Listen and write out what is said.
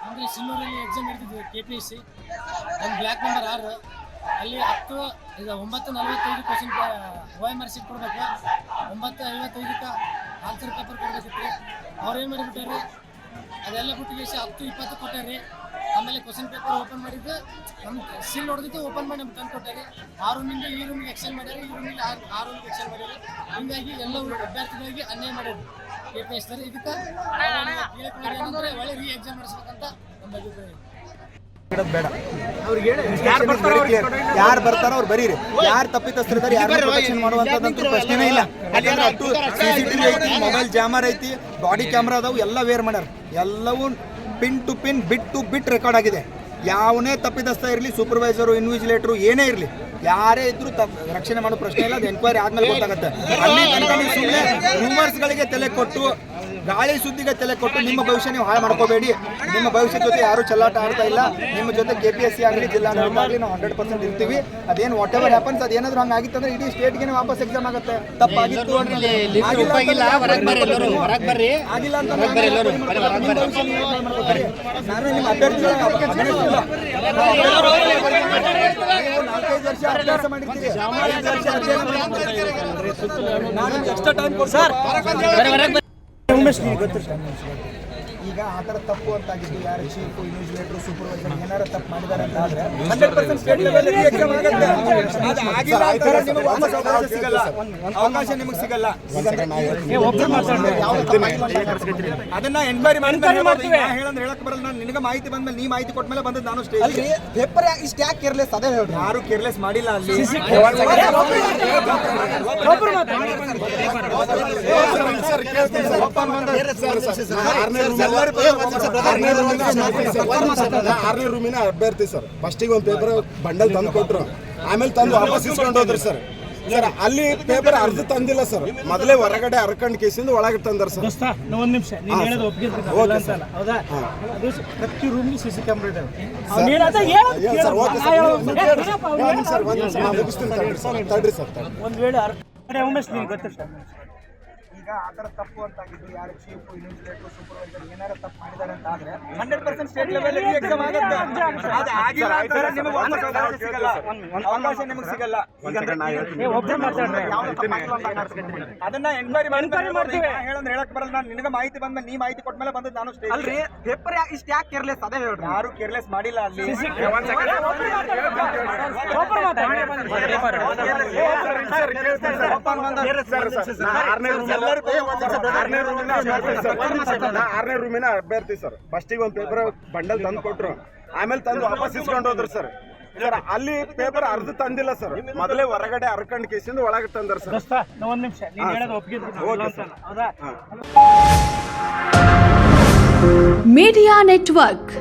ಅಂದರೆ ಸಿನ್ನೂರಲ್ಲಿ ಎಕ್ಸಾಮ್ ಇರ್ತಿದ್ವಿ KPSC ಒಂದು ಬ್ಲ್ಯಾಕ್ ನಂಬರ್ 6 ಅಲ್ಲಿ 9:45 ಕ್ವಶನ್ OMR ಶೀಟ್ ಕೊಡ್ಬೇಕು 9:55 ಆನ್ಸರ್ ಪೇಪರ್ ಕೊಡ್ಬೇಕಿತ್ತು ಅವ್ರು ಏನು ಮಾಡಿಬಿಟ್ಟಾರೆ ಅದೆಲ್ಲ ಬಿಟ್ಟು 10:20 ಕೊಟ್ಟಾರೆ ಆಮೇಲೆ ಕ್ವಶನ್ ಪೇಪರ್ ಓಪನ್ ಮಾಡಿದ್ದು ನಮ್ಮ ಸೀಲ್ ಹೊಡೆದಿದ್ದು ಓಪನ್ ಮಾಡಿ ನಮ್ಗೆ ತಂದು ಕೊಟ್ಟಾರೆ ಆ ರೂಮಿಂದ ಈ ರೂಮಿಗೆ ಎಕ್ಸ್ಚೇಂಜ್ ಮಾಡ್ಯಾರೆ ಈ ರೂಮಿಗೆ ಆ ರೂಮಿಗೆ ಎಕ್ಸ್ಚೇಂಜ್ ಮಾಡ್ಯಾರೆ ಹೀಗಾಗಿ ಎಲ್ಲ ಅಭ್ಯರ್ಥಿಗಳಿಗೆ ಅನ್ಯಾಯ ಮಾಡ್ಯಾರ KPSC ಇದಕ್ಕೆ ಏನಂದ್ರೆ ಒಳ್ಳೆ ರೀ ಎಕ್ಸಾಮ್ ನಡೆಸ್ಬೇಕಂತ ನಮ್ಮ ಅಭಿಪ್ರಾಯ. ಬೇಡ ಅವ್ರಿಗೆ ಯಾರು ಬರ್ತಾರೋ ಅವ್ರು ಬರೀರಿ, ಯಾರು ತಪ್ಪಿತಸ್ಥರಿದ್ದಾರೆ ಯಾರು ಪ್ರೊಟೆಕ್ಷನ್ ಮಾಡುವಂತದಂತೂ ಪ್ರಶ್ನೆನೇ ಇಲ್ಲ. ಯಾಕಂದ್ರೆ ಅಷ್ಟು CCTV ಐತಿ, ಮೊಬೈಲ್ ಜಾಮರ್ ಐತಿ, ಬಾಡಿ ಕ್ಯಾಮ್ರಾ ಅದಾವು, ಎಲ್ಲ ವೇರ್ ಮಾಡ್ಯಾರ. ಎಲ್ಲವೂ pin to pin, bit to bit record ಆಗಿದೆ. ಯಾವನೇ ತಪ್ಪಿತಸ್ಥ ಇರಲಿ, ಸೂಪರ್ವೈಸರು, ಇನ್ವಿಜಿಲೇಟರು ಏನೇ ಇರಲಿ, ಯಾರೇ ಇದ್ರೂ ರಕ್ಷಣೆ ಮಾಡೋ ಪ್ರಶ್ನೆ ಇಲ್ಲ. ಅದು ಎನ್ಕ್ವೈರಿ ಆದ್ಮೇಲೆ ಗೊತ್ತಾಗುತ್ತೆ. ಅಲ್ಲಿ ಸುಮ್ಮನೆ ರೂಮರ್ಸ್ಗಳಿಗೆ ತಲೆ ಕೊಟ್ಟು, ಗಾಳಿ ಸುದ್ದಿಗೆ ತಲೆ ಕೊಟ್ಟು ನಿಮ್ಮ ಭವಿಷ್ಯ ನೀವು ಹಾಳು ಮಾಡ್ಕೋಬೇಡಿ. ನಿಮ್ಮ ಭವಿಷ್ಯದ ಜೊತೆ ಯಾರು ಚೆಲ್ಲಾಟ ಆಡ್ತಾ ಇಲ್ಲ. ನಿಮ್ಮ ಜೊತೆ KPSC ಆಗಲಿ, ಜಿಲ್ಲಾಡಳಿತ ಆಗಲಿ, ನಾವು 100% ಇರ್ತೀವಿ. ಅದೇನು ವಾಟ್ ಎವರ್ ಹ್ಯಾಪನ್ಸ್, ಅದೇನಾದ್ರು ಹಂಗೆ ಆಗಿತ್ತು ಅಂದ್ರೆ ಇಡೀ ಸ್ಟೇಟ್ಗೆ ವಾಪಸ್ ಎಕ್ಸಾಮ್ ಆಗುತ್ತೆ. ತಪ್ಪಾಗಿತ್ತು ಆಗಿಲ್ಲ ಅಂತ ನಾನು ನಿಮ್ಮ ಅಭ್ಯರ್ಥಿ 4-5 ವರ್ಷ ಅಭ್ಯಾಸ ಮಾಡಿರ್ತೀರಿ. ನಾನು ಎಕ್ಸ್ಟ್ರಾ ಟೈಮ್ ಕೊಡ್ತೀನಿ. ಈಗ ಆ ಥರ ತಪ್ಪು ಅಂತಾಗಿದ್ದು ಯಾರು ಚೀಫ್, ಇನ್ವಿಜಿಲೇಟರ್, ಸೂಪರ್ವೈಸರ್ ಏನಾರ ತಪ್ಪು ಮಾಡಿದ್ದಾರೆ ಅಂತ ಆದ್ರೆ 100% ಸ್ಟೇಟ್ ಲೆವೆಲ್ ಎಕ್ಸಾಮ್ ಆಗುತ್ತೆ. ಅದು ಆಗಿಲ್ಲ ಅಂತಂದ್ರೆ ನಿಮಗೆ ವಾಪಸ್ ಅವಕಾಶ ಸಿಗಲ್ಲ, ಅವಕಾಶ ನಿಮಗೆ ಸಿಗಲ್ಲ. ಅದನ್ನ ಎನ್ಕ್ವೈರಿ ಮಾಡಿ ಹೇಳಂದ್ರೆ ಹೇಳಕ್ ಬರಲ್ಲ. ನಾನು ನಿನಗೆ ಮಾಹಿತಿ ಬಂದ್ಮೇಲೆ ನೀ ಮಾಹಿತಿ ಕೊಟ್ಮೇಲೆ ಬಂದದ್ದು ನಾನು ಸ್ಟೇಟ್ ಪೇಪರ್ ಇಷ್ಟು ಯಾಕೆ ಕೇರ್ಲೆಸ್ ಅದೇ ಹೇಳಿ. ಯಾರು ಕೇರ್ಲೆಸ್ ಮಾಡಿಲ್ಲ ಅಲ್ಲಿ. ಆರನೇ ರೂಮಿನ ಅಭ್ಯರ್ಥಿ ಸರ್ ಫಸ್ಟಿಗೆ ಒಂದು ಪೇಪರ್ ಬಂಡಲ್ ತಂದು ಕೊಟ್ರು, ಆಮೇಲೆ ತಂದು ವಾಪಸ್ ಇಸ್ಕೊಂಡು ಹೋದ್ರಿ ಸರ್. ಸರ್ ಅಲ್ಲಿ ಪೇಪರ್ ಅರ್ಧ ತಂದಿಲ್ಲ ಸರ್, ಮೊದಲೇ ಹೊರಗಡೆ ಹರ್ಕೊಂಡ್ ಕೇಸಿಂದ ಒಳಗೆ ತಂದಾರ ಸರ್. ಒಂದ್ ನಿಮಿಷ, ನೀನು ಹೇಳೋದು ಒಪ್ಪಿಗೆ ಹೌದಾ? ಅದು ಪ್ರತಿ ರೂಮ್ CC ಕ್ಯಾಮ್ರಾ ಇದಾವೆ. ಒಂದ್ ವೇಳೆ ಉಮೇಶ್ ನಿಮ್ಗೆ ಗೊತ್ತ ಸರ್, ಈಗ ಆ ಥರ ತಪ್ಪು ಅಂತಾಗಿದ್ದು ಯಾರು ಚೀಫ್, ಇನ್ವಿಜಿಲೇಟರ್, ಸೂಪರ್ವೈಸರ್ ಏನಾರ ತಪ್ಪು ಮಾಡಿದ್ದಾರೆ ಅಂತ ಆದ್ರೆ 100% ಸ್ಟೇಟ್ ಲೆವೆಲ್ ಎಕ್ಸಾಮ್ ಆಗುತ್ತೆ. ಅದು ಆಗಿಲ್ಲ ಅಂತಂದ್ರೆ ನಿಮಗೆ ವಾಪಸ್ ಅವಕಾಶ ಸಿಗಲ್ಲ, ಅವಕಾಶ ನಿಮಗೆ ಸಿಗಲ್ಲ. ಅದನ್ನ ಎನ್ಕ್ವೈರಿ ಮಾಡ್ತೀವಿ. ಹೇಳಂದ್ರೆ ಹೇಳಕ್ ಬರಲ್ಲ. ನಾನು ನಿನಗೆ ಮಾಹಿತಿ ಬಂದ್ಮೇಲೆ ನೀ ಮಾಹಿತಿ ಕೊಟ್ಮೇಲೆ ಬಂದದ್ದು ನಾನು ಸ್ಟೇಟ್. ಅಲ್ರಿ ಪೇಪರ್ ಇಷ್ಟು ಯಾಕೆ ಕೇರ್ಲೆಸ್ ಅದೇ ಹೇಳಿ. ಯಾರು ಕೇರ್ಲೆಸ್ ಮಾಡಿಲ್ಲ ಅಲ್ಲಿ. ಆರನೇ ರೂಮಿನ ಅಭ್ಯರ್ಥಿ ಸರ್ ಫಸ್ಟಿಗೆ ಒಂದು ಪೇಪರ್ ಬಂಡಲ್ ತಂದು ಕೊಟ್ರು, ಆಮೇಲೆ ತಂದು ವಾಪಸ್ ಇಸ್ಕೊಂಡು ಹೋದ್ರು ಸರ್. ಸರ್ ಅಲ್ಲಿ ಪೇಪರ್ ಅರ್ಧ ತಂದಿಲ್ಲ ಸರ್, ಮೊದಲೇ ಹೊರಗಡೆ ಹರ್ಕೊಂಡ್ ಕೇಸಿಂದ ಒಳಗೆ ತಂದಾರ ಸರ್. ಒಂದ್ ನಿಮಿಷ, ನೀನು ಹೇಳೋದು ಒಪ್ಪಿಗೆ ಮೀಡಿಯಾ ನೆಟ್ವರ್ಕ್.